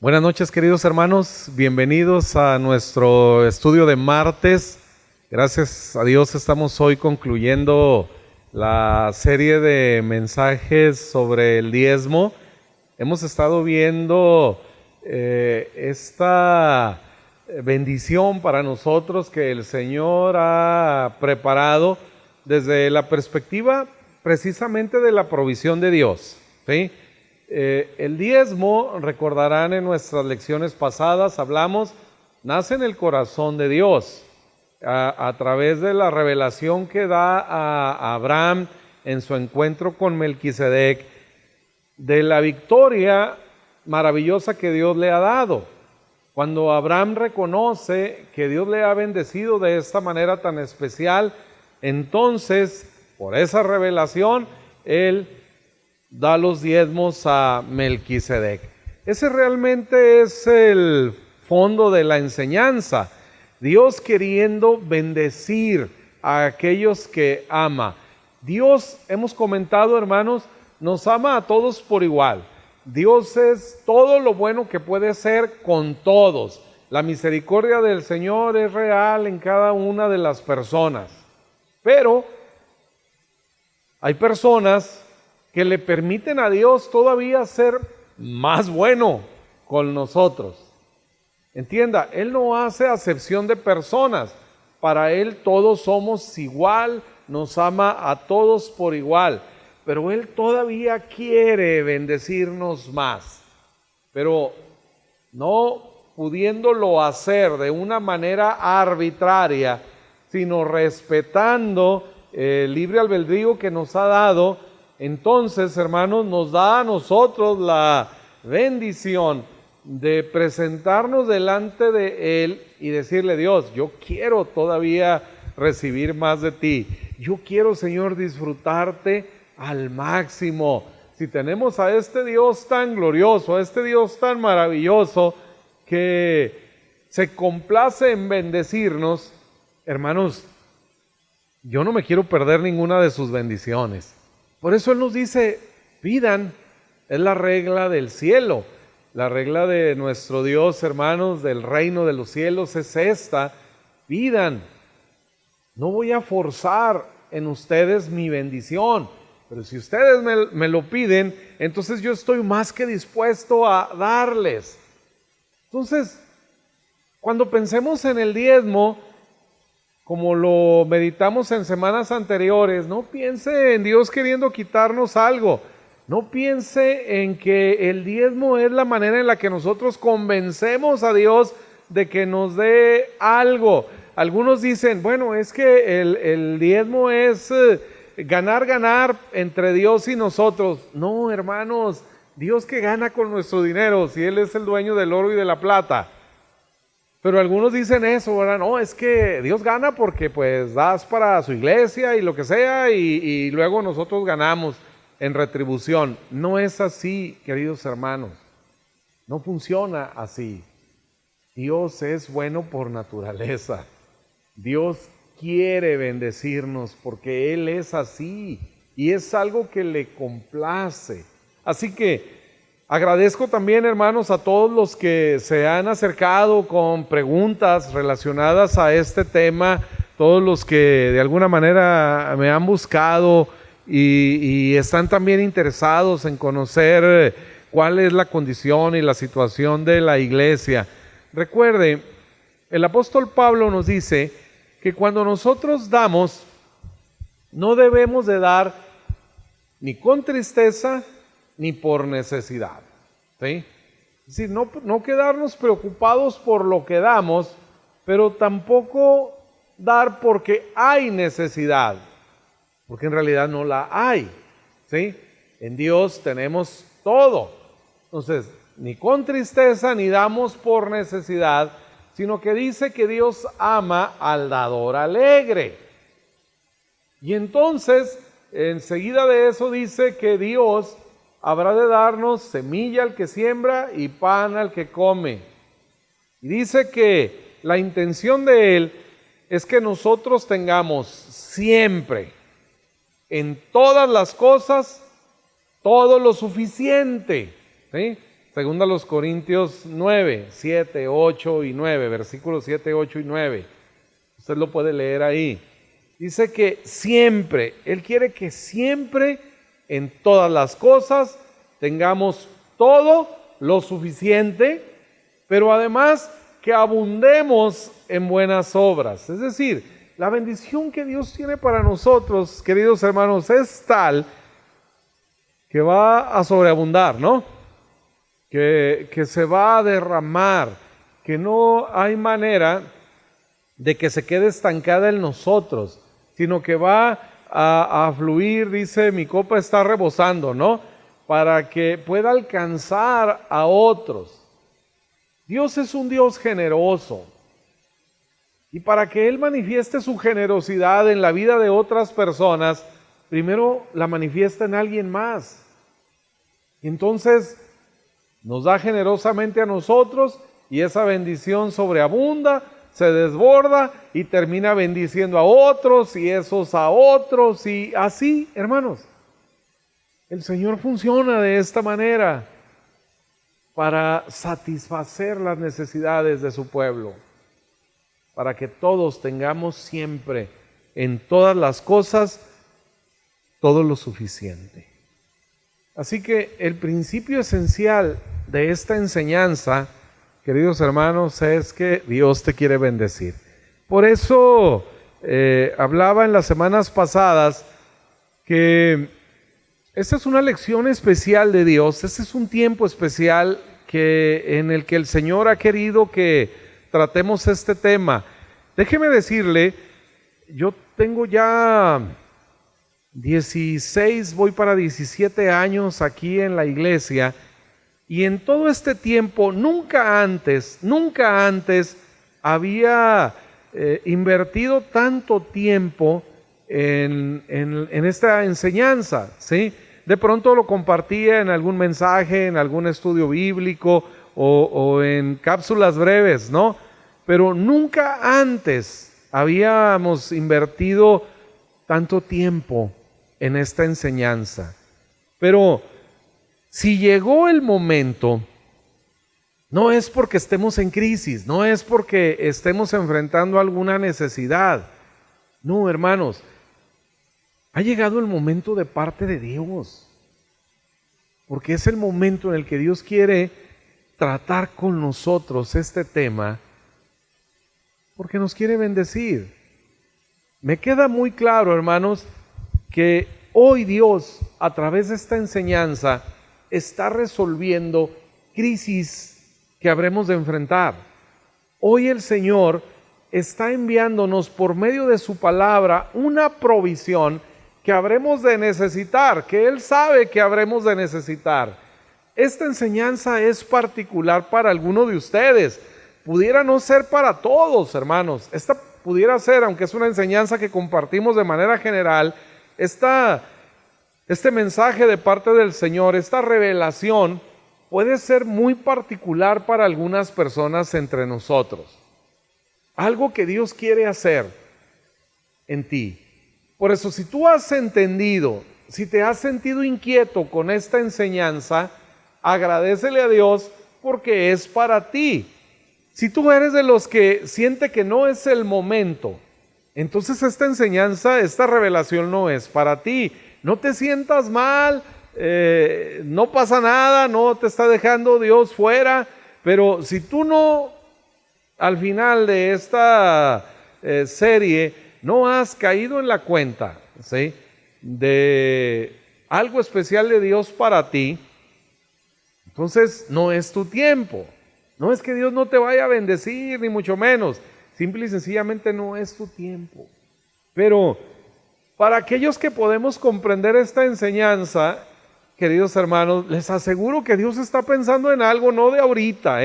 Buenas noches, queridos hermanos, bienvenidos a nuestro estudio de martes. Gracias a Dios estamos hoy concluyendo la serie de mensajes sobre el diezmo. Hemos estado viendo esta bendición para nosotros que el Señor ha preparado desde la perspectiva precisamente de la provisión de Dios, ¿sí? El diezmo, recordarán en nuestras lecciones pasadas, hablamos, nace en el corazón de Dios, a través de la revelación que da a Abraham en su encuentro con Melquisedec, de la victoria maravillosa que Dios le ha dado. Cuando Abraham reconoce que Dios le ha bendecido de esta manera tan especial, entonces, por esa revelación, él da los diezmos a Melquisedec. Ese realmente es el fondo de la enseñanza. Dios queriendo bendecir a aquellos que ama. Dios, hemos comentado, hermanos, nos ama a todos por igual. Dios es todo lo bueno que puede ser con todos. La misericordia del Señor es real en cada una de las personas. Pero hay personas que le permiten a Dios todavía ser más bueno con nosotros. Entienda, Él no hace acepción de personas. Para Él todos somos igual, nos ama a todos por igual. Pero Él todavía quiere bendecirnos más. Pero no pudiéndolo hacer de una manera arbitraria, sino respetando el libre albedrío que nos ha dado. Entonces, hermanos, nos da a nosotros la bendición de presentarnos delante de Él y decirle: Dios, yo quiero todavía recibir más de ti. Yo quiero, Señor, disfrutarte al máximo. Si tenemos a este Dios tan glorioso, a este Dios tan maravilloso, que se complace en bendecirnos, hermanos, yo no me quiero perder ninguna de sus bendiciones. Por eso Él nos dice, pidan, es la regla del cielo. La regla de nuestro Dios, hermanos, del reino de los cielos es esta: pidan. No voy a forzar en ustedes mi bendición, pero si ustedes me lo piden, entonces yo estoy más que dispuesto a darles. Entonces, cuando pensemos en el diezmo, como lo meditamos en semanas anteriores, no piense en Dios queriendo quitarnos algo. No piense en que el diezmo es la manera en la que nosotros convencemos a Dios de que nos dé algo. Algunos dicen, bueno, es que el diezmo es ganar entre Dios y nosotros. No, hermanos, Dios que gana con nuestro dinero, si Él es el dueño del oro y de la plata. Pero algunos dicen eso, ¿verdad? No, es que Dios gana porque pues das para su iglesia y lo que sea y luego nosotros ganamos en retribución. No es así, queridos hermanos. No funciona así. Dios es bueno por naturaleza. Dios quiere bendecirnos porque Él es así y es algo que le complace. Así que agradezco también, hermanos, a todos los que se han acercado con preguntas relacionadas a este tema, todos los que de alguna manera me han buscado y están también interesados en conocer cuál es la condición y la situación de la iglesia. Recuerde, el apóstol Pablo nos dice que cuando nosotros damos, no debemos de dar ni con tristeza ni por necesidad, ¿sí? Es decir, no quedarnos preocupados por lo que damos, pero tampoco dar porque hay necesidad, porque en realidad no la hay, ¿sí? En Dios tenemos todo. Entonces, ni con tristeza ni damos por necesidad, sino que dice que Dios ama al dador alegre. Y entonces, enseguida de eso dice que Dios habrá de darnos semilla al que siembra y pan al que come. Y dice que la intención de Él es que nosotros tengamos siempre, en todas las cosas, todo lo suficiente, ¿sí? Segunda a los Corintios 9, 7, 8 y 9, versículos 7, 8 y 9. Usted lo puede leer ahí. Dice que siempre, Él quiere que siempre en todas las cosas tengamos todo lo suficiente, pero además que abundemos en buenas obras. Es decir, la bendición que Dios tiene para nosotros, queridos hermanos, es tal que va a sobreabundar, ¿no? Que se va a derramar, que no hay manera de que se quede estancada en nosotros, sino que va a fluir, dice, mi copa está rebosando, ¿no? Para que pueda alcanzar a otros. Dios es un Dios generoso. Y para que Él manifieste su generosidad en la vida de otras personas, primero la manifiesta en alguien más. Y entonces nos da generosamente a nosotros y esa bendición sobreabunda, se desborda y termina bendiciendo a otros y esos a otros y así, hermanos. El Señor funciona de esta manera para satisfacer las necesidades de su pueblo, para que todos tengamos siempre en todas las cosas todo lo suficiente. Así que el principio esencial de esta enseñanza, queridos hermanos, es que Dios te quiere bendecir. Por eso hablaba en las semanas pasadas que esta es una lección especial de Dios, este es un tiempo especial en el que el Señor ha querido que tratemos este tema. Déjeme decirle, yo tengo ya 16, voy para 17 años aquí en la iglesia, y en todo este tiempo nunca antes había invertido tanto tiempo en esta enseñanza, ¿sí? De pronto lo compartía en algún mensaje, en algún estudio bíblico o en cápsulas breves, ¿no? Pero nunca antes habíamos invertido tanto tiempo en esta enseñanza. Pero si llegó el momento, no es porque estemos en crisis, no es porque estemos enfrentando alguna necesidad. No, hermanos, ha llegado el momento de parte de Dios, porque es el momento en el que Dios quiere tratar con nosotros este tema, porque nos quiere bendecir. Me queda muy claro, hermanos, que hoy Dios, a través de esta enseñanza, está resolviendo crisis que habremos de enfrentar. Hoy el Señor está enviándonos por medio de su palabra una provisión que habremos de necesitar, que Él sabe que habremos de necesitar. Esta enseñanza es particular para alguno de ustedes, pudiera no ser para todos, hermanos. Esta pudiera ser, aunque es una enseñanza que compartimos de manera general, este mensaje de parte del Señor, esta revelación, puede ser muy particular para algunas personas entre nosotros. Algo que Dios quiere hacer en ti. Por eso, si tú has entendido, si te has sentido inquieto con esta enseñanza, agradécele a Dios porque es para ti. Si tú eres de los que siente que no es el momento, entonces esta enseñanza, esta revelación no es para ti. No te sientas mal, no pasa nada, no te está dejando Dios fuera, pero si tú no, al final de esta serie, no has caído en la cuenta, ¿sí?, de algo especial de Dios para ti, entonces no es tu tiempo. No es que Dios no te vaya a bendecir, ni mucho menos. Simple y sencillamente no es tu tiempo. Pero para aquellos que podemos comprender esta enseñanza, queridos hermanos, les aseguro que Dios está pensando en algo no de ahorita,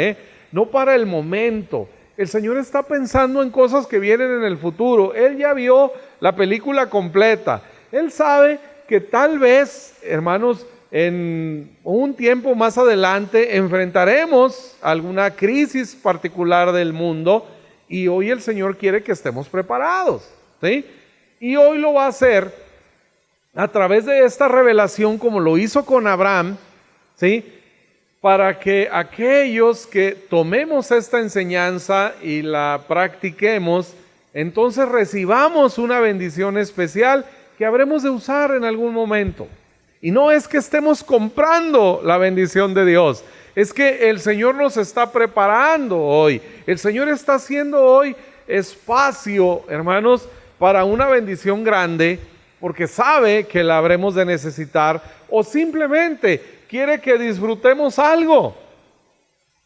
no para el momento. El Señor está pensando en cosas que vienen en el futuro. Él ya vio la película completa. Él sabe que tal vez, hermanos, en un tiempo más adelante enfrentaremos alguna crisis particular del mundo y hoy el Señor quiere que estemos preparados, ¿sí? Y hoy lo va a hacer a través de esta revelación como lo hizo con Abraham, ¿sí?, para que aquellos que tomemos esta enseñanza y la practiquemos, entonces recibamos una bendición especial que habremos de usar en algún momento. Y no es que estemos comprando la bendición de Dios, es que el Señor nos está preparando hoy. El Señor está haciendo hoy espacio, hermanos, para una bendición grande, porque sabe que la habremos de necesitar, o simplemente quiere que disfrutemos algo.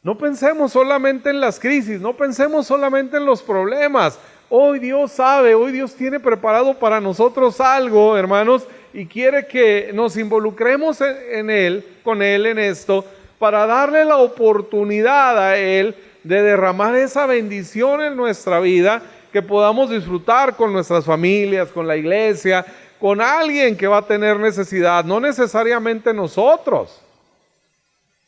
No pensemos solamente en las crisis, no pensemos solamente en los problemas. Hoy Dios sabe, hoy Dios tiene preparado para nosotros algo, hermanos, y quiere que nos involucremos en Él, con Él en esto, para darle la oportunidad a Él de derramar esa bendición en nuestra vida, que podamos disfrutar con nuestras familias, con la iglesia, con alguien que va a tener necesidad, no necesariamente nosotros.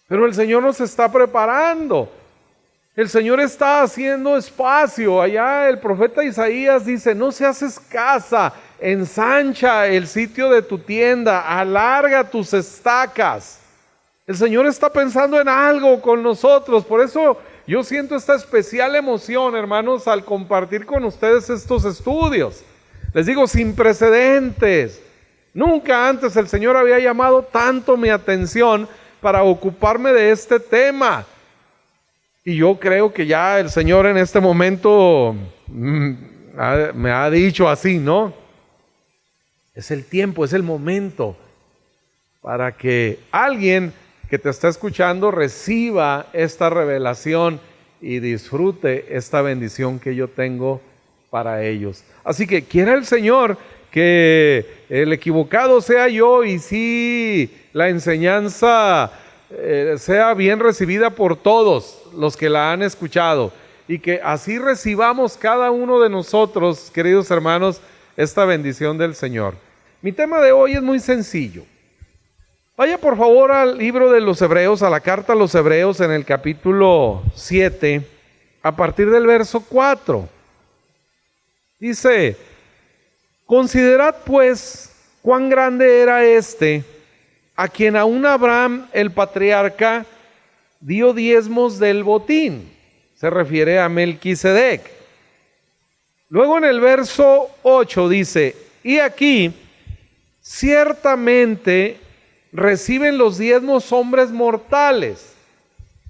Pero el Señor nos está preparando. El Señor está haciendo espacio. Allá el profeta Isaías dice: no seas escasa, ensancha el sitio de tu tienda, alarga tus estacas. El Señor está pensando en algo con nosotros. Por eso yo siento esta especial emoción, hermanos, al compartir con ustedes estos estudios. Les digo, sin precedentes. Nunca antes el Señor había llamado tanto mi atención para ocuparme de este tema. Y yo creo que ya el Señor en este momento me ha dicho así, ¿no? Es el tiempo, es el momento para que alguien que te está escuchando reciba esta revelación y disfrute esta bendición que yo tengo para ellos. Así que quiera el Señor que el equivocado sea yo, y si la enseñanza sea bien recibida por todos los que la han escuchado, y que así recibamos cada uno de nosotros, queridos hermanos, esta bendición del Señor. Mi tema de hoy es muy sencillo. Vaya por favor al libro de los Hebreos, a la carta a los Hebreos, en el capítulo 7, a partir del verso 4. Dice: considerad pues cuán grande era este, a quien aún Abraham el patriarca dio diezmos del botín. Se refiere a Melquisedec. Luego en el verso 8 dice: y aquí ciertamente reciben los diezmos hombres mortales.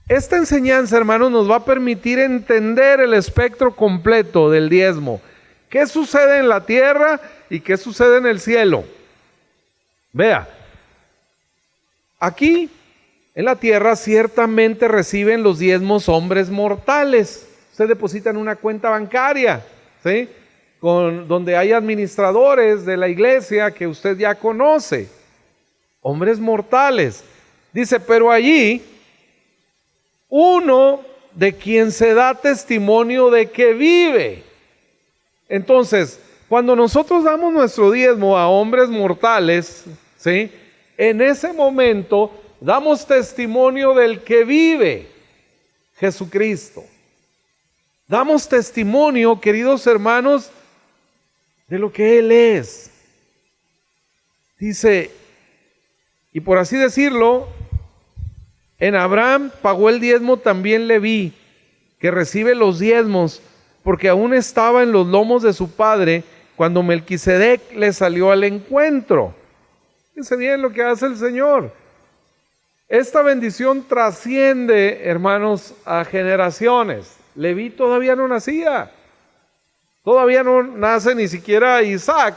Esta enseñanza, hermanos, nos va a permitir entender el espectro completo del diezmo. ¿Qué sucede en la tierra y qué sucede en el cielo? Vea, aquí en la tierra ciertamente reciben los diezmos hombres mortales. Usted deposita en una cuenta bancaria, ¿sí? Donde hay administradores de la iglesia que usted ya conoce. Hombres mortales. Dice: pero allí uno de quien se da testimonio de que vive. Entonces, cuando nosotros damos nuestro diezmo a hombres mortales, ¿sí?, en ese momento damos testimonio del que vive, Jesucristo. Damos testimonio, queridos hermanos, de lo que Él es. Dice, y por así decirlo, en Abraham pagó el diezmo también Leví, que recibe los diezmos, porque aún estaba en los lomos de su padre cuando Melquisedec le salió al encuentro. Fíjense bien lo que hace el Señor. Esta bendición trasciende, hermanos, a generaciones. Leví todavía no nacía. Todavía no nace ni siquiera Isaac.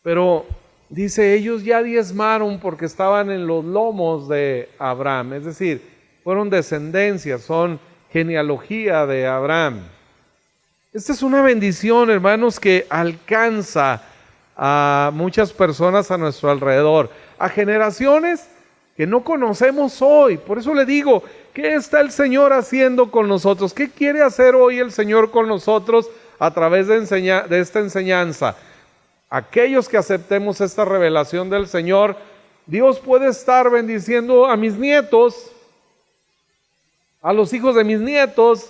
Pero dice, ellos ya diezmaron porque estaban en los lomos de Abraham. Es decir, fueron descendencia, son genealogía de Abraham. Esta es una bendición, hermanos, que alcanza a muchas personas a nuestro alrededor, a generaciones que no conocemos hoy. Por eso le digo, ¿qué está el Señor haciendo con nosotros? ¿Qué quiere hacer hoy el Señor con nosotros a través de esta enseñanza? Aquellos que aceptemos esta revelación del Señor, Dios puede estar bendiciendo a mis nietos, a los hijos de mis nietos,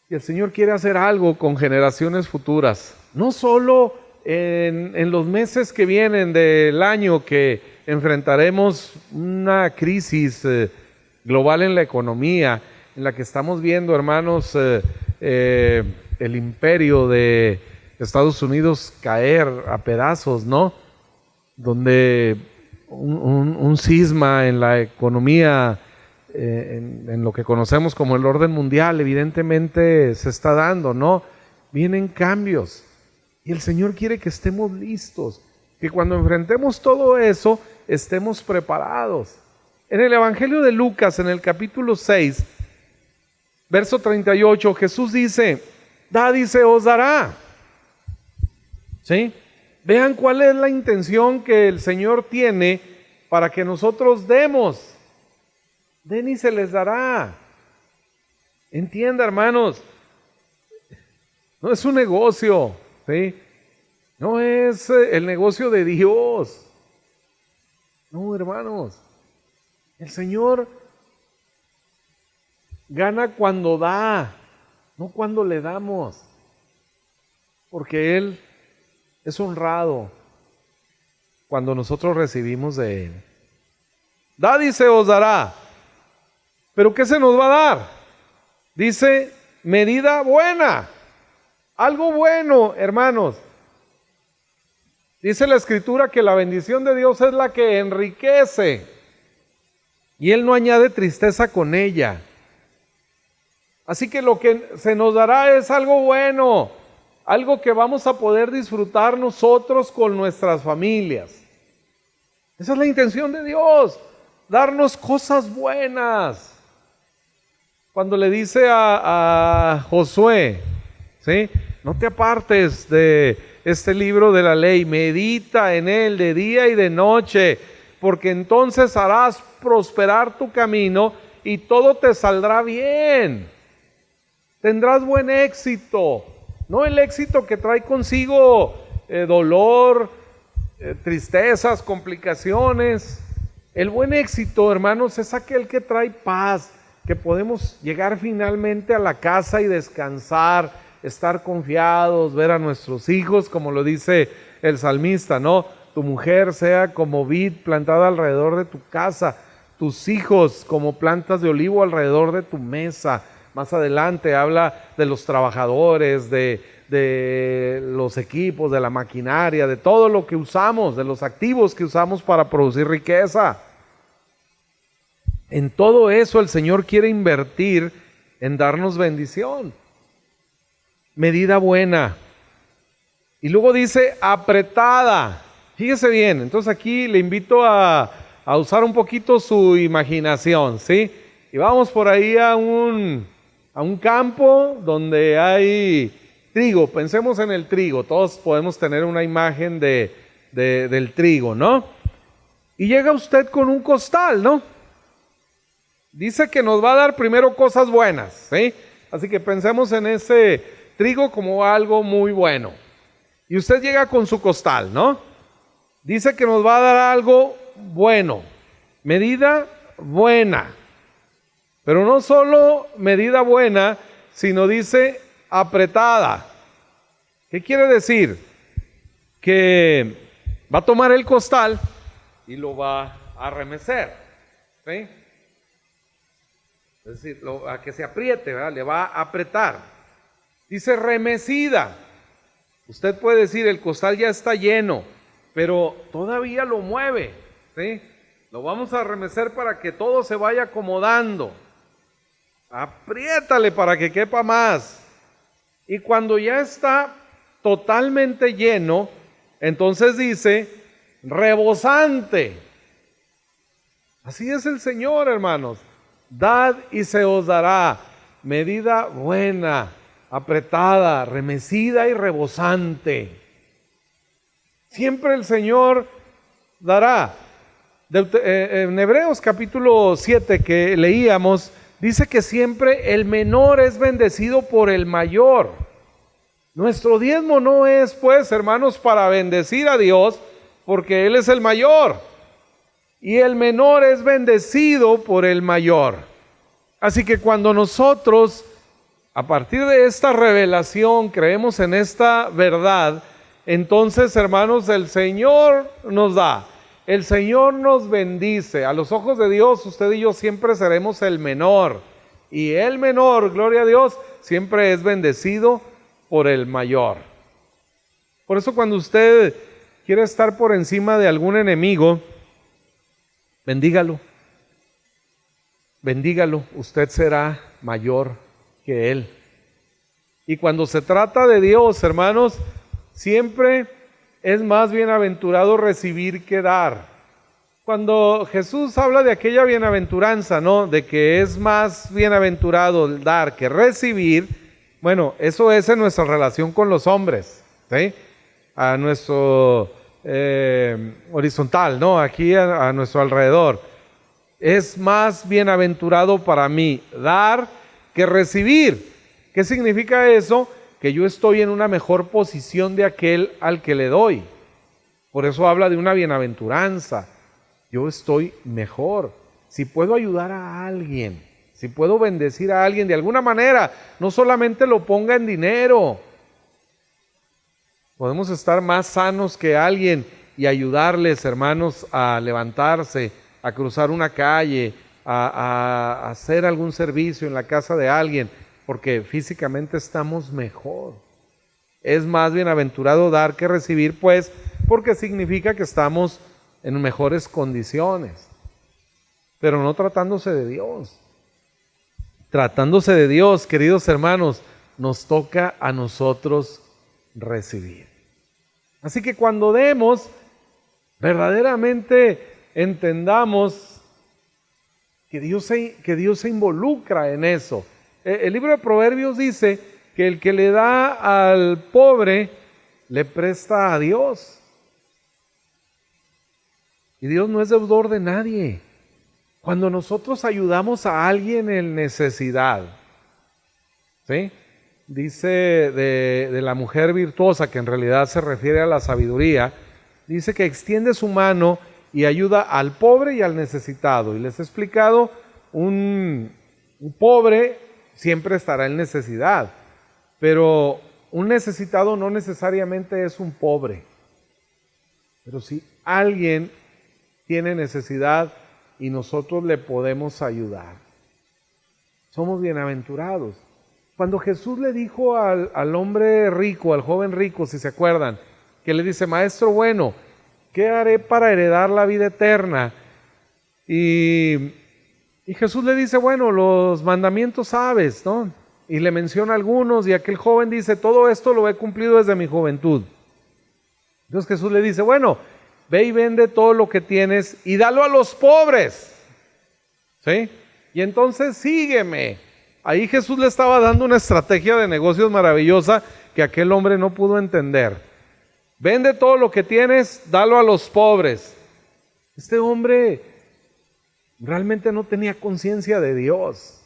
y el Señor quiere hacer algo con generaciones futuras, no solo en los meses que vienen del año que enfrentaremos una crisis global en la economía, en la que estamos viendo, hermanos, el imperio de Estados Unidos caer a pedazos, ¿no? Donde un cisma en la economía, en lo que conocemos como el orden mundial, evidentemente se está dando, ¿no? Vienen cambios y el Señor quiere que estemos listos, que cuando enfrentemos todo eso estemos preparados. En el Evangelio de Lucas, en el capítulo 6, verso 38, Jesús dice: dad y se os dará. ¿Sí? Vean cuál es la intención que el Señor tiene para que nosotros demos. Den y se les dará. Entienda, hermanos, no es un negocio, ¿sí? No es el negocio de Dios. No, hermanos, el Señor gana cuando da, no cuando le damos, porque Él es honrado cuando nosotros recibimos de Él. Dad y se os dará. ¿Pero qué se nos va a dar? Dice, medida buena. Algo bueno, hermanos. Dice la Escritura que la bendición de Dios es la que enriquece y Él no añade tristeza con ella. Así que lo que se nos dará es algo bueno, algo que vamos a poder disfrutar nosotros con nuestras familias. Esa es la intención de Dios, darnos cosas buenas. Cuando le dice a Josué, ¿sí? No te apartes de este libro de la ley, medita en él de día y de noche, porque entonces harás prosperar tu camino y todo te saldrá bien. Tendrás buen éxito, no el éxito que trae consigo dolor, tristezas, complicaciones. El buen éxito, hermanos, es aquel que trae paz, que podemos llegar finalmente a la casa y descansar, estar confiados, ver a nuestros hijos, como lo dice el salmista, ¿no? Tu mujer sea como vid plantada alrededor de tu casa, tus hijos como plantas de olivo alrededor de tu mesa. Más adelante habla de los trabajadores, de los equipos, de la maquinaria, de todo lo que usamos, de los activos que usamos para producir riqueza. En todo eso el Señor quiere invertir en darnos bendición. Medida buena. Y luego dice apretada. Fíjese bien, entonces aquí le invito a usar un poquito su imaginación, ¿sí? Y vamos por ahí a un campo donde hay trigo. Pensemos en el trigo. Todos podemos tener una imagen del trigo, ¿no? Y llega usted con un costal, ¿no? Dice que nos va a dar primero cosas buenas, ¿sí? Así que pensemos en ese trigo como algo muy bueno. Y usted llega con su costal, ¿no? Dice que nos va a dar algo bueno, medida buena. Pero no solo medida buena, sino dice apretada. ¿Qué quiere decir? Que va a tomar el costal y lo va a remecer, ¿sí? Es decir, a que se apriete, ¿verdad? Le va a apretar. Dice remecida. Usted puede decir, el costal ya está lleno, pero todavía lo mueve, ¿sí? Lo vamos a remecer para que todo se vaya acomodando. Apriétale para que quepa más. Y cuando ya está totalmente lleno, entonces dice rebosante. Así es el Señor, hermanos. Dad y se os dará, medida buena, apretada, remecida y rebosante. Siempre el Señor dará. En Hebreos capítulo 7 que leíamos, dice que siempre el menor es bendecido por el mayor. Nuestro diezmo no es, pues, hermanos, para bendecir a Dios, porque Él es el mayor. Y el menor es bendecido por el mayor. Así que cuando nosotros, a partir de esta revelación, creemos en esta verdad, entonces, hermanos, el Señor nos da. el Señor nos bendice. A los ojos de Dios, usted y yo siempre seremos el menor. Y el menor, gloria a Dios, siempre es bendecido por el mayor. Por eso cuando usted quiere estar por encima de algún enemigo, bendígalo. Bendígalo, usted será mayor que él. Y cuando se trata de Dios, hermanos, siempre es más bienaventurado recibir que dar. Cuando Jesús habla de aquella bienaventuranza, ¿no? De que es más bienaventurado dar que recibir, bueno, eso es en nuestra relación con los hombres, ¿sí? A nuestro horizontal, ¿no? Aquí a nuestro alrededor. Es más bienaventurado para mí dar que recibir. ¿Qué significa eso? Que yo estoy en una mejor posición de aquel al que le doy. Por eso habla de una bienaventuranza. Yo estoy mejor. Si puedo ayudar a alguien, si puedo bendecir a alguien de alguna manera, no solamente lo ponga en dinero. Podemos estar más sanos que alguien y ayudarles, hermanos, a levantarse, a cruzar una calle, a hacer algún servicio en la casa de alguien, porque físicamente estamos mejor. Es más bienaventurado dar que recibir, pues, porque significa que estamos en mejores condiciones. Pero no tratándose de Dios. Tratándose de Dios, queridos hermanos, nos toca a nosotros recibir. Así que cuando demos, verdaderamente entendamos que Dios se involucra en eso. El libro de Proverbios dice que el que le da al pobre, le presta a Dios. Y Dios no es deudor de nadie. Cuando nosotros ayudamos a alguien en necesidad, ¿sí? Dice de la mujer virtuosa, que en realidad se refiere a la sabiduría, dice que extiende su mano y ayuda al pobre y al necesitado. Y les he explicado, un pobre siempre estará en necesidad, pero un necesitado no necesariamente es un pobre. Pero si alguien tiene necesidad y nosotros le podemos ayudar, somos bienaventurados. Cuando Jesús le dijo al hombre rico, al joven rico, si se acuerdan, que le dice: maestro bueno, ¿qué haré para heredar la vida eterna? Y Jesús le dice: bueno, los mandamientos sabes, ¿no? Y le menciona algunos, y aquel joven dice: todo esto lo he cumplido desde mi juventud. Entonces Jesús le dice: bueno, ve y vende todo lo que tienes y dalo a los pobres, ¿sí? Y entonces sígueme. Ahí Jesús le estaba dando una estrategia de negocios maravillosa que aquel hombre no pudo entender. Vende todo lo que tienes, dalo a los pobres. Este hombre realmente no tenía conciencia de Dios.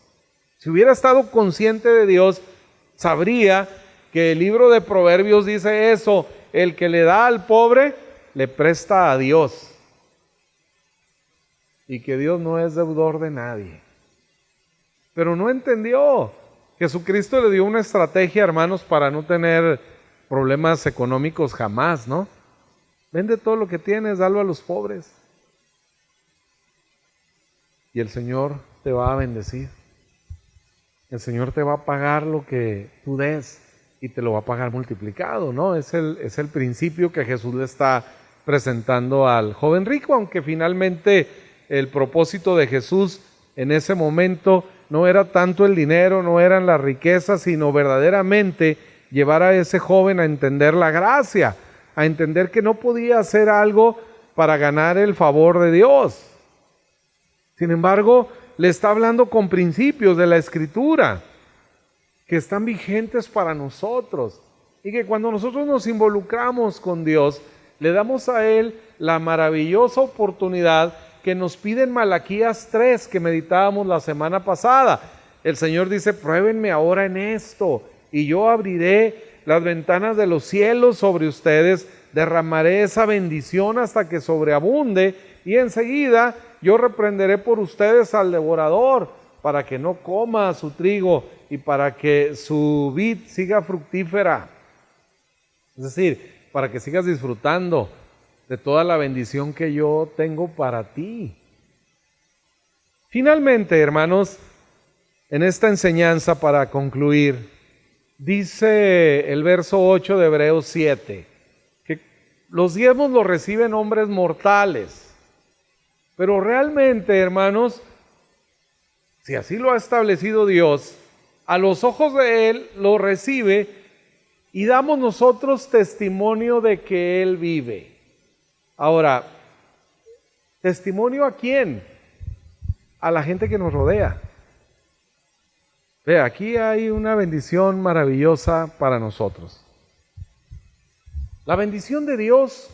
Si hubiera estado consciente de Dios, sabría que el libro de Proverbios dice eso: el que le da al pobre, le presta a Dios. Y que Dios no es deudor de nadie. Pero no entendió. Jesucristo le dio una estrategia, hermanos, para no tener problemas económicos jamás, ¿no? Vende todo lo que tienes, dalo a los pobres. Y el Señor te va a bendecir. El Señor te va a pagar lo que tú des y te lo va a pagar multiplicado, ¿no? Es el principio que Jesús le está presentando al joven rico, aunque finalmente el propósito de Jesús en ese momento no era tanto el dinero, no eran las riquezas, sino verdaderamente llevar a ese joven a entender la gracia, a entender que no podía hacer algo para ganar el favor de Dios. Sin embargo, le está hablando con principios de la Escritura que están vigentes para nosotros, y que cuando nosotros nos involucramos con Dios, le damos a Él la maravillosa oportunidad que nos pide en Malaquías 3, que meditábamos la semana pasada. El Señor dice: pruébenme ahora en esto, y yo abriré las ventanas de los cielos sobre ustedes, derramaré esa bendición hasta que sobreabunde, y enseguida yo reprenderé por ustedes al devorador, para que no coma su trigo y para que su vid siga fructífera. Es decir, para que sigas disfrutando de toda la bendición que yo tengo para ti. Finalmente, hermanos, en esta enseñanza, para concluir, dice el verso 8 de Hebreos 7, que los diezmos los reciben hombres mortales, pero realmente, hermanos, si así lo ha establecido Dios, a los ojos de Él lo recibe y damos nosotros testimonio de que Él vive. Ahora, ¿testimonio a quién? A la gente que nos rodea. Ve, aquí hay una bendición maravillosa para nosotros. La bendición de Dios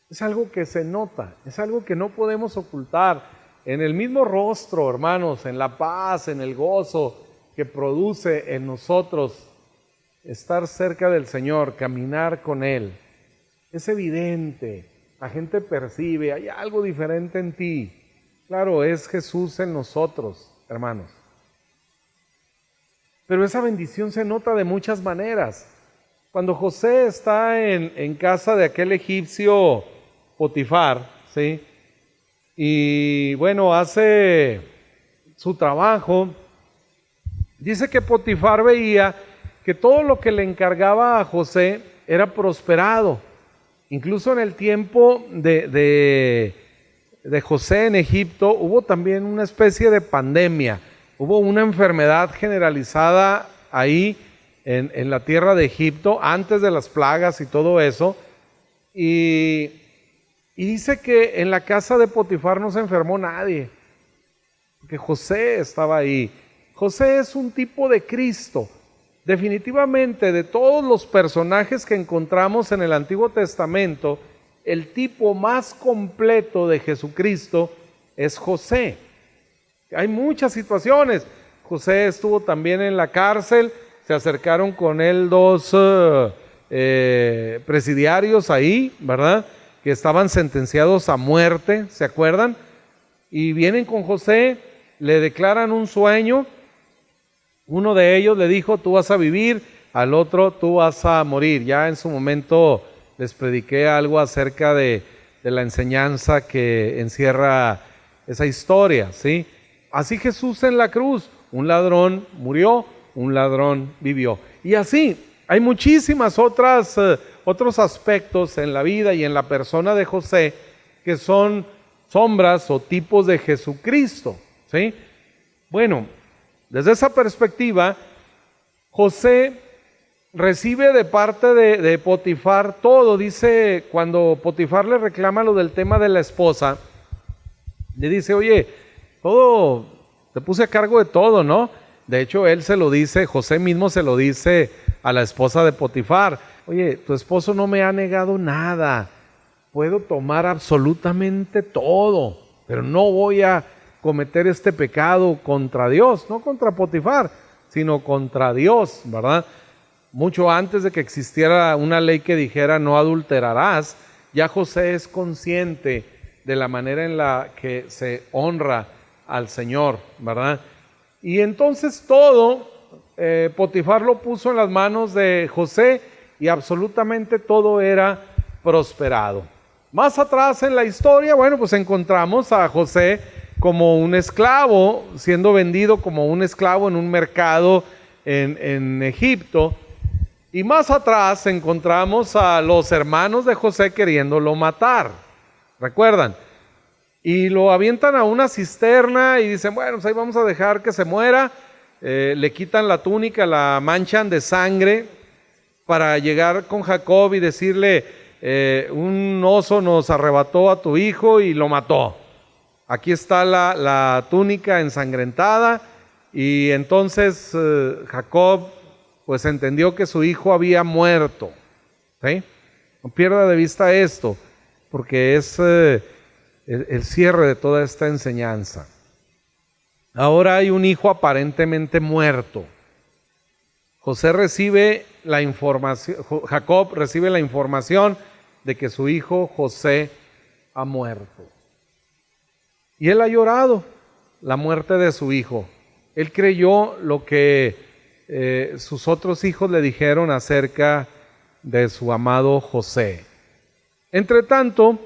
es algo que se nota, es algo que no podemos ocultar. En el mismo rostro, hermanos, en la paz, en el gozo que produce en nosotros estar cerca del Señor, caminar con Él. Es evidente, la gente percibe, hay algo diferente en ti. Claro, es Jesús en nosotros, hermanos. Pero esa bendición se nota de muchas maneras. Cuando José está en casa de aquel egipcio Potifar, ¿sí? Y bueno, hace su trabajo, dice que Potifar veía que todo lo que le encargaba a José era prosperado. Incluso en el tiempo de José en Egipto hubo también una especie de pandemia. Hubo una enfermedad generalizada ahí en la tierra de Egipto antes de las plagas y todo eso. Y dice que en la casa de Potifar no se enfermó nadie, porque José estaba ahí. José es un tipo de Cristo. Definitivamente, de todos los personajes que encontramos en el Antiguo Testamento, el tipo más completo de Jesucristo es José. Hay muchas situaciones. José estuvo también en la cárcel, se acercaron con él dos presidiarios ahí, ¿verdad? Que estaban sentenciados a muerte, ¿se acuerdan? Y vienen con José, le declaran un sueño. Uno de ellos le dijo, tú vas a vivir, al otro, tú vas a morir. Ya en su momento les prediqué algo acerca de la enseñanza que encierra esa historia, ¿sí? Así Jesús en la cruz, un ladrón murió, un ladrón vivió. Y así, hay muchísimas otros aspectos en la vida y en la persona de José que son sombras o tipos de Jesucristo, ¿sí? Bueno, desde esa perspectiva, José recibe de parte de Potifar todo. Dice, cuando Potifar le reclama lo del tema de la esposa, le dice, oye, todo, te puse a cargo de todo, ¿no? De hecho, él se lo dice, José mismo se lo dice a la esposa de Potifar. Oye, tu esposo no me ha negado nada. Puedo tomar absolutamente todo, pero no voy a cometer este pecado contra Dios, no contra Potifar, sino contra Dios, ¿verdad? Mucho antes de que existiera una ley que dijera no adulterarás, ya José es consciente de la manera en la que se honra al Señor, ¿verdad? Y entonces todo, Potifar lo puso en las manos de José y absolutamente todo era prosperado. Más atrás en la historia, bueno, pues encontramos a José como un esclavo, siendo vendido como un esclavo en un mercado en Egipto. Y más atrás encontramos a los hermanos de José queriéndolo matar, ¿recuerdan? Y lo avientan a una cisterna y dicen, bueno, pues ahí vamos a dejar que se muera. Le quitan la túnica, la manchan de sangre para llegar con Jacob y decirle, un oso nos arrebató a tu hijo y lo mató. Aquí está la túnica ensangrentada. Y entonces Jacob pues entendió que su hijo había muerto, ¿sí? No pierda de vista esto, porque es el cierre de toda esta enseñanza. Ahora hay un hijo aparentemente muerto. José recibe la información, Jacob recibe la información de que su hijo José ha muerto. Y él ha llorado la muerte de su hijo. Él creyó lo que sus otros hijos le dijeron acerca de su amado José. Entre tanto,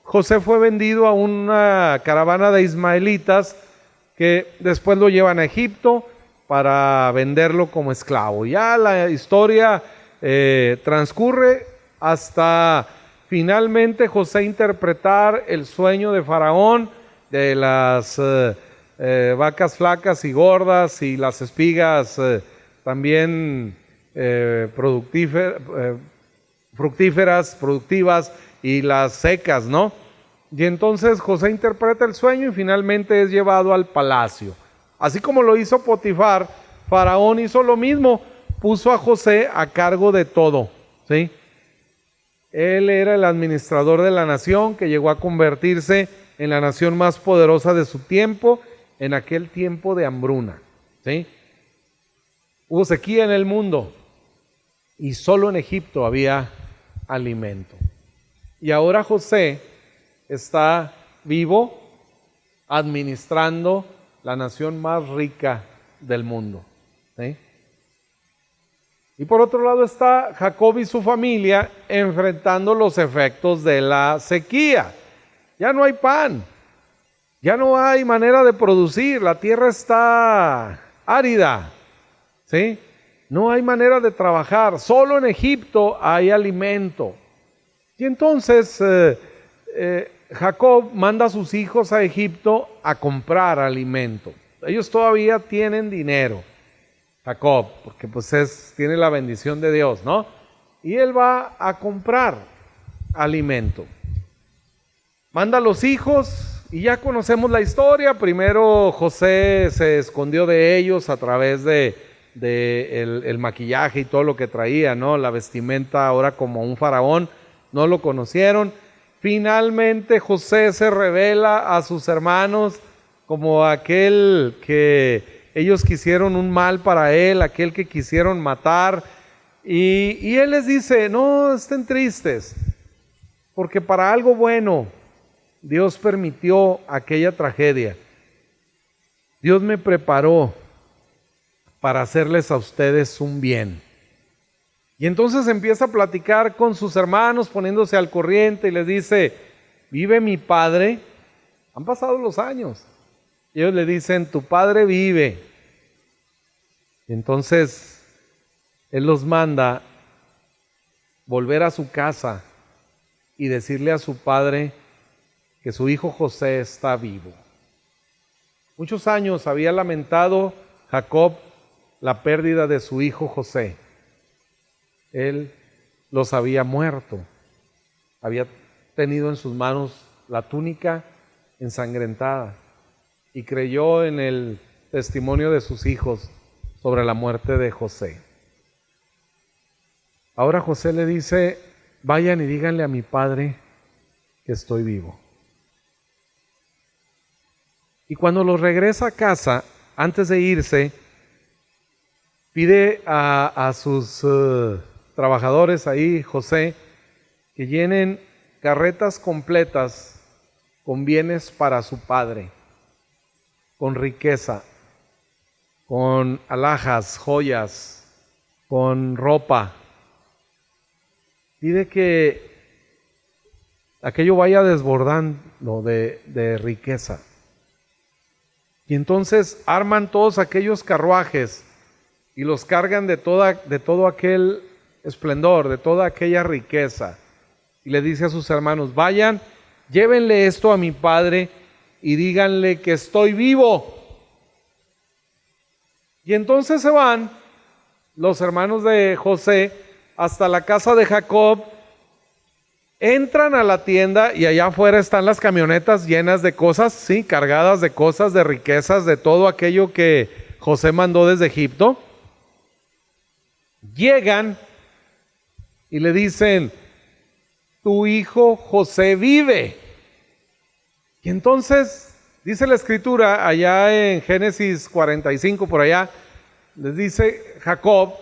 José fue vendido a una caravana de ismaelitas que después lo llevan a Egipto para venderlo como esclavo. Ya la historia transcurre hasta finalmente José interpretar el sueño de Faraón de las vacas flacas y gordas y las espigas también fructíferas, productivas y las secas, ¿no? Y entonces José interpreta el sueño y finalmente es llevado al palacio. Así como lo hizo Potifar, Faraón hizo lo mismo, puso a José a cargo de todo, ¿sí? Él era el administrador de la nación que llegó a convertirse en la nación más poderosa de su tiempo, en aquel tiempo de hambruna, ¿sí? Hubo sequía en el mundo y solo en Egipto había alimento. Y ahora José está vivo administrando la nación más rica del mundo, ¿sí? Y por otro lado está Jacob y su familia enfrentando los efectos de la sequía. Ya no hay pan, ya no hay manera de producir, la tierra está árida, ¿sí? No hay manera de trabajar, solo en Egipto hay alimento. Y entonces Jacob manda a sus hijos a Egipto a comprar alimento. Ellos todavía tienen dinero, Jacob, porque pues tiene la bendición de Dios, ¿no? Y él va a comprar alimento. Manda a los hijos y ya conocemos la historia. Primero José se escondió de ellos a través de el maquillaje y todo lo que traía, ¿no? La vestimenta ahora como un faraón, no lo conocieron. Finalmente José se revela a sus hermanos como aquel que ellos quisieron un mal para él, aquel que quisieron matar, y él les dice, no estén tristes, porque para algo bueno Dios permitió aquella tragedia. Dios me preparó para hacerles a ustedes un bien. Y entonces empieza a platicar con sus hermanos, poniéndose al corriente, y les dice, ¿vive mi padre? Han pasado los años. Y ellos le dicen, tu padre vive. Y entonces él los manda volver a su casa y decirle a su padre que su hijo José está vivo. Muchos años había lamentado Jacob la pérdida de su hijo José. Él los había muerto, había tenido en sus manos la túnica ensangrentada y creyó en el testimonio de sus hijos sobre la muerte de José. Ahora José le dice, vayan y díganle a mi padre que estoy vivo. Y cuando los regresa a casa, antes de irse, pide a sus trabajadores ahí, José, que llenen carretas completas con bienes para su padre, con riqueza, con alhajas, joyas, con ropa. Pide que aquello vaya desbordando de riqueza. Y entonces arman todos aquellos carruajes y los cargan de todo aquel esplendor, de toda aquella riqueza. Y le dice a sus hermanos, vayan, llévenle esto a mi padre y díganle que estoy vivo. Y entonces se van los hermanos de José hasta la casa de Jacob, entran a la tienda y allá afuera están las camionetas llenas de cosas, sí, cargadas de cosas, de riquezas, de todo aquello que José mandó desde Egipto. Llegan y le dicen, tu hijo José vive. Y entonces, dice la escritura, allá en Génesis 45, por allá, les dice Jacob,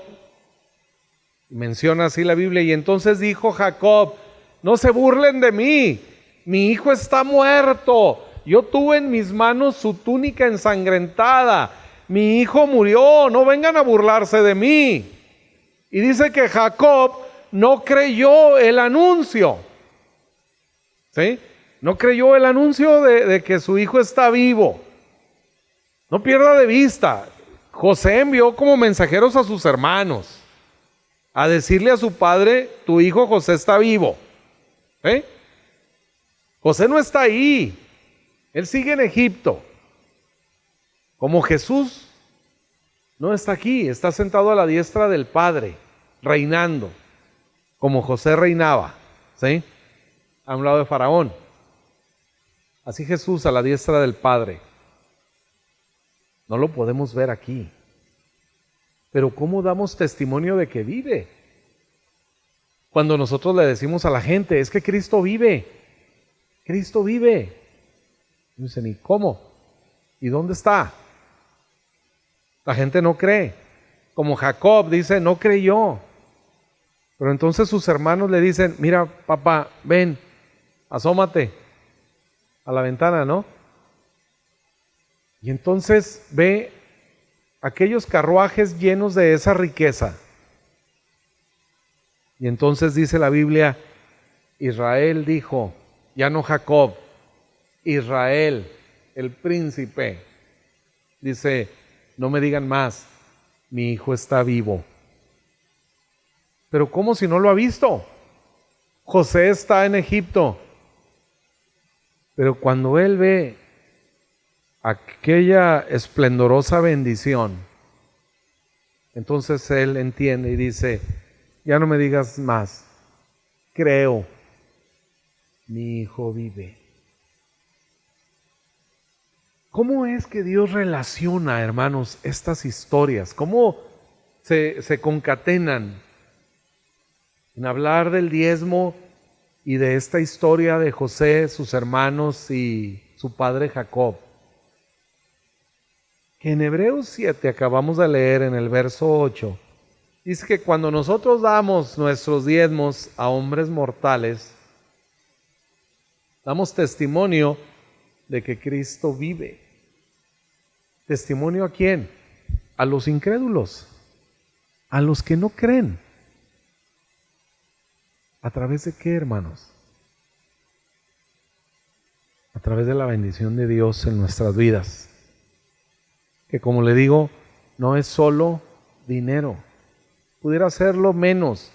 menciona así la Biblia, y entonces dijo Jacob, no se burlen de mí, mi hijo está muerto, yo tuve en mis manos su túnica ensangrentada, mi hijo murió, no vengan a burlarse de mí. Y dice que Jacob no creyó el anuncio. ¿Sí? No creyó el anuncio de que su hijo está vivo. No pierda de vista, José envió como mensajeros a sus hermanos a decirle a su padre, tu hijo José está vivo. ¿Sí? José no está ahí, él sigue en Egipto. Como Jesús no está aquí, está sentado a la diestra del Padre, reinando, como José reinaba, ¿sí? A un lado de Faraón. Así Jesús a la diestra del Padre. No lo podemos ver aquí. Pero ¿cómo damos testimonio de que vive? Cuando nosotros le decimos a la gente, es que Cristo vive. Cristo vive. Dicen, ¿y cómo? ¿Y dónde está? La gente no cree. Como Jacob dice, no creyó. Pero entonces sus hermanos le dicen, mira papá, ven, asómate a la ventana, ¿no? Y entonces ve aquellos carruajes llenos de esa riqueza. Y entonces dice la Biblia, Israel dijo, ya no Jacob, Israel, el príncipe, dice, no me digan más, mi hijo está vivo. Pero ¿cómo si no lo ha visto? José está en Egipto. Pero cuando él ve aquella esplendorosa bendición, entonces él entiende y dice, ya no me digas más, creo, mi hijo vive. ¿Cómo es que Dios relaciona, hermanos, estas historias? ¿Cómo se concatenan en hablar del diezmo y de esta historia de José, sus hermanos y su padre Jacob? Que en Hebreos 7 acabamos de leer en el verso 8, dice que cuando nosotros damos nuestros diezmos a hombres mortales, damos testimonio de que Cristo vive. ¿Testimonio a quién? A los incrédulos, a los que no creen. ¿A través de qué, hermanos? A través de la bendición de Dios en nuestras vidas. Que como le digo, no es solo dinero. Pudiera serlo menos.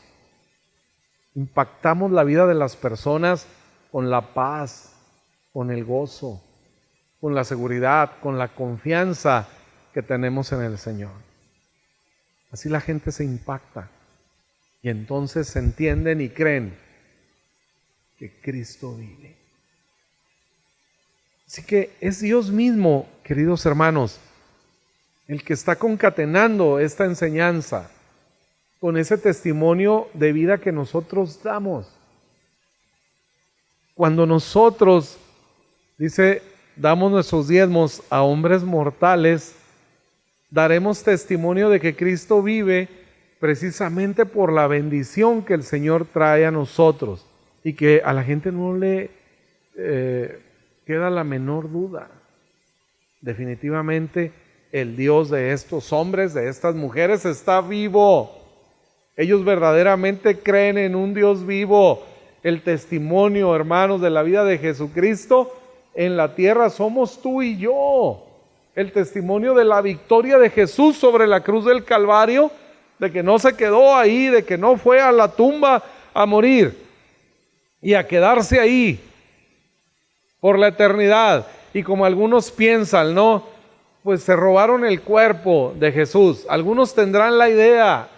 Impactamos la vida de las personas con la paz, con el gozo, con la seguridad, con la confianza que tenemos en el Señor. Así la gente se impacta y entonces entienden y creen que Cristo vive. Así que es Dios mismo, queridos hermanos, el que está concatenando esta enseñanza con ese testimonio de vida que nosotros damos. Cuando nosotros, dice, damos nuestros diezmos a hombres mortales, daremos testimonio de que Cristo vive precisamente por la bendición que el Señor trae a nosotros y que a la gente no le queda la menor duda. Definitivamente el Dios de estos hombres, de estas mujeres, está vivo. Ellos verdaderamente creen en un Dios vivo. El testimonio, hermanos, de la vida de Jesucristo en la tierra somos tú y yo. El testimonio de la victoria de Jesús sobre la cruz del Calvario, de que no se quedó ahí, de que no fue a la tumba a morir y a quedarse ahí por la eternidad. Y como algunos piensan, ¿no? Pues se robaron el cuerpo de Jesús. Algunos tendrán la idea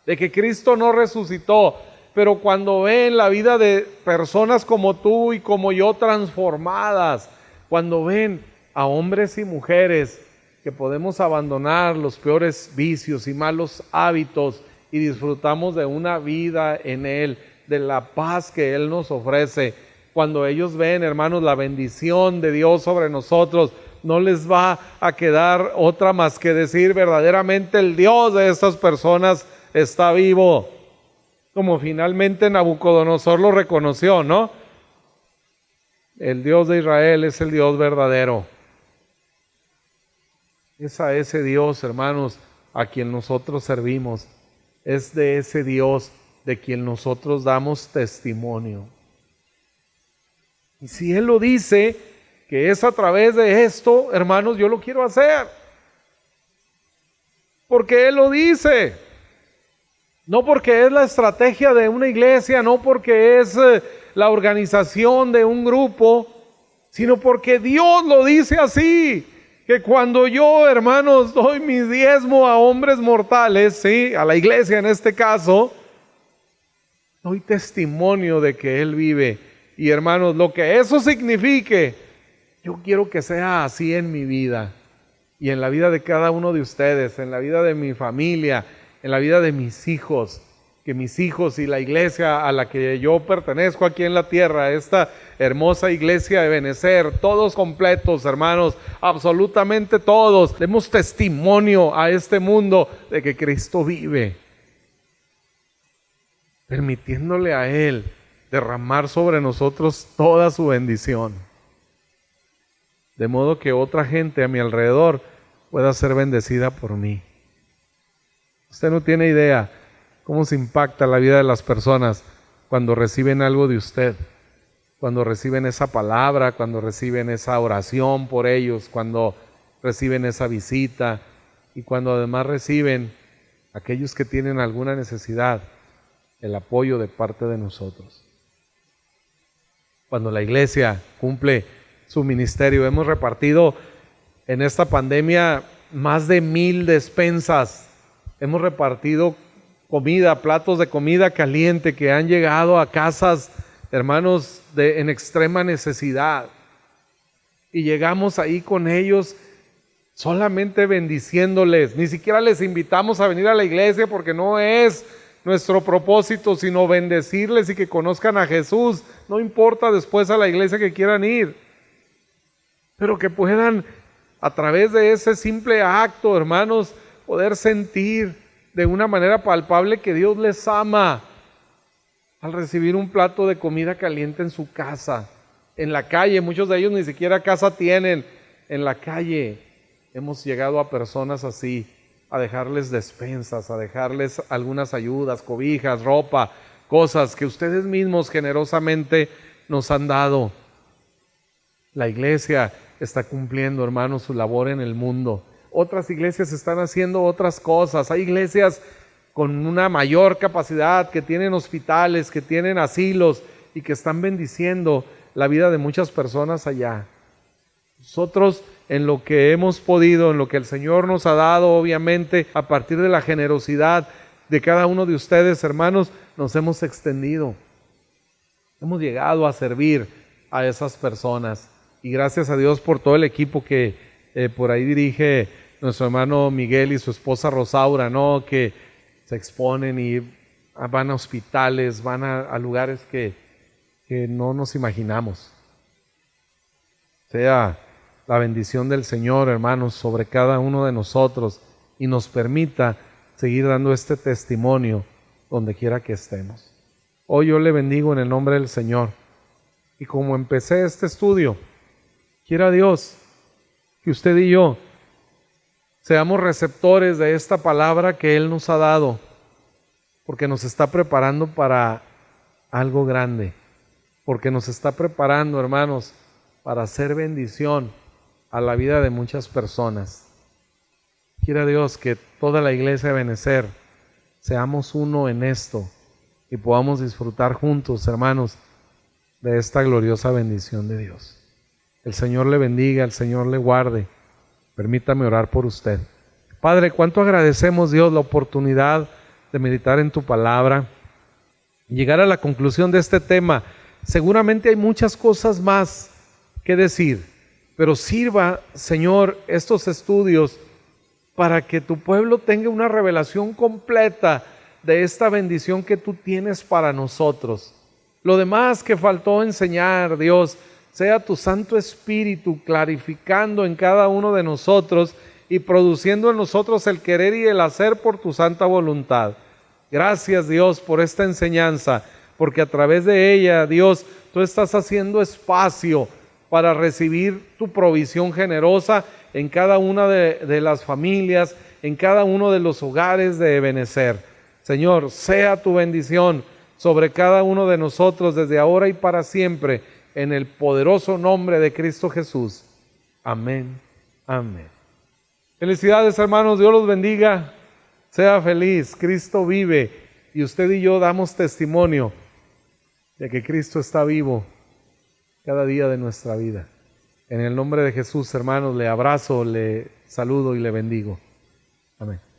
de que Cristo no resucitó, pero cuando ven la vida de personas como tú y como yo transformadas, cuando ven a hombres y mujeres que podemos abandonar los peores vicios y malos hábitos y disfrutamos de una vida en Él, de la paz que Él nos ofrece, cuando ellos ven, hermanos, la bendición de Dios sobre nosotros, no les va a quedar otra más que decir, verdaderamente el Dios de estas personas está vivo. Como finalmente Nabucodonosor lo reconoció, ¿no? El Dios de Israel es el Dios verdadero. Es a ese Dios, hermanos, a quien nosotros servimos. Es de ese Dios de quien nosotros damos testimonio. Y si Él lo dice, que es a través de esto, hermanos, yo lo quiero hacer. Porque Él lo dice. No porque es la estrategia de una iglesia, no porque es la organización de un grupo, sino porque Dios lo dice así. Que cuando yo, hermanos, doy mi diezmo a hombres mortales, ¿sí?, a la iglesia en este caso, doy testimonio de que Él vive. Y hermanos, lo que eso signifique, yo quiero que sea así en mi vida y en la vida de cada uno de ustedes, en la vida de mi familia, en la vida de mis hijos, que mis hijos y la iglesia a la que yo pertenezco aquí en la tierra, esta hermosa iglesia de Benecer, todos completos, hermanos, absolutamente todos, demos testimonio a este mundo de que Cristo vive, permitiéndole a Él derramar sobre nosotros toda su bendición, de modo que otra gente a mi alrededor pueda ser bendecida por mí. Usted no tiene idea cómo se impacta la vida de las personas cuando reciben algo de usted, cuando reciben esa palabra, cuando reciben esa oración por ellos, cuando reciben esa visita y cuando además reciben aquellos que tienen alguna necesidad, el apoyo de parte de nosotros. Cuando la iglesia cumple su ministerio, hemos repartido en esta pandemia más de 1,000 despensas. Hemos repartido comida, platos de comida caliente que han llegado a casas, hermanos, en extrema necesidad. Y llegamos ahí con ellos solamente bendiciéndoles. Ni siquiera les invitamos a venir a la iglesia porque no es nuestro propósito, sino bendecirles y que conozcan a Jesús. No importa después a la iglesia que quieran ir, pero que puedan, a través de ese simple acto, hermanos, poder sentir de una manera palpable que Dios les ama al recibir un plato de comida caliente en su casa, en la calle. Muchos de ellos ni siquiera casa tienen. En la calle hemos llegado a personas así, a dejarles despensas, a dejarles algunas ayudas, cobijas, ropa, cosas que ustedes mismos generosamente nos han dado. La iglesia está cumpliendo, hermanos, su labor en el mundo. Otras iglesias están haciendo otras cosas. Hay iglesias con una mayor capacidad, que tienen hospitales, que tienen asilos y que están bendiciendo la vida de muchas personas allá. Nosotros, en lo que hemos podido, en lo que el Señor nos ha dado, obviamente, a partir de la generosidad de cada uno de ustedes, hermanos, nos hemos extendido. Hemos llegado a servir a esas personas. Y gracias a Dios por todo el equipo que por ahí dirige nuestro hermano Miguel y su esposa Rosaura, ¿no?, que se exponen y van a hospitales, van a lugares que no nos imaginamos. Sea la bendición del Señor, hermanos, sobre cada uno de nosotros y nos permita seguir dando este testimonio donde quiera que estemos. Hoy yo le bendigo en el nombre del Señor. Y como empecé este estudio, quiera Dios que usted y yo seamos receptores de esta palabra que Él nos ha dado, porque nos está preparando para algo grande, porque nos está preparando, hermanos, para hacer bendición a la vida de muchas personas. Quiera Dios que toda la iglesia de Benecer seamos uno en esto y podamos disfrutar juntos, hermanos, de esta gloriosa bendición de Dios. El Señor le bendiga, el Señor le guarde. Permítame orar por usted. Padre, cuánto agradecemos, Dios, la oportunidad de meditar en tu palabra y llegar a la conclusión de este tema. Seguramente hay muchas cosas más que decir, pero sirva, Señor, estos estudios para que tu pueblo tenga una revelación completa de esta bendición que tú tienes para nosotros. Lo demás que faltó enseñar, Dios, sea tu Santo Espíritu clarificando en cada uno de nosotros y produciendo en nosotros el querer y el hacer por tu santa voluntad. Gracias, Dios, por esta enseñanza, porque a través de ella, Dios, tú estás haciendo espacio para recibir tu provisión generosa en cada una de las familias, en cada uno de los hogares de Benecer. Señor, sea tu bendición sobre cada uno de nosotros desde ahora y para siempre. en el poderoso nombre de Cristo Jesús. Amén. Amén. Felicidades, hermanos. Dios los bendiga. Sea feliz. Cristo vive. Y usted y yo damos testimonio de que Cristo está vivo cada día de nuestra vida. En el nombre de Jesús, hermanos, le abrazo, le saludo y le bendigo. Amén.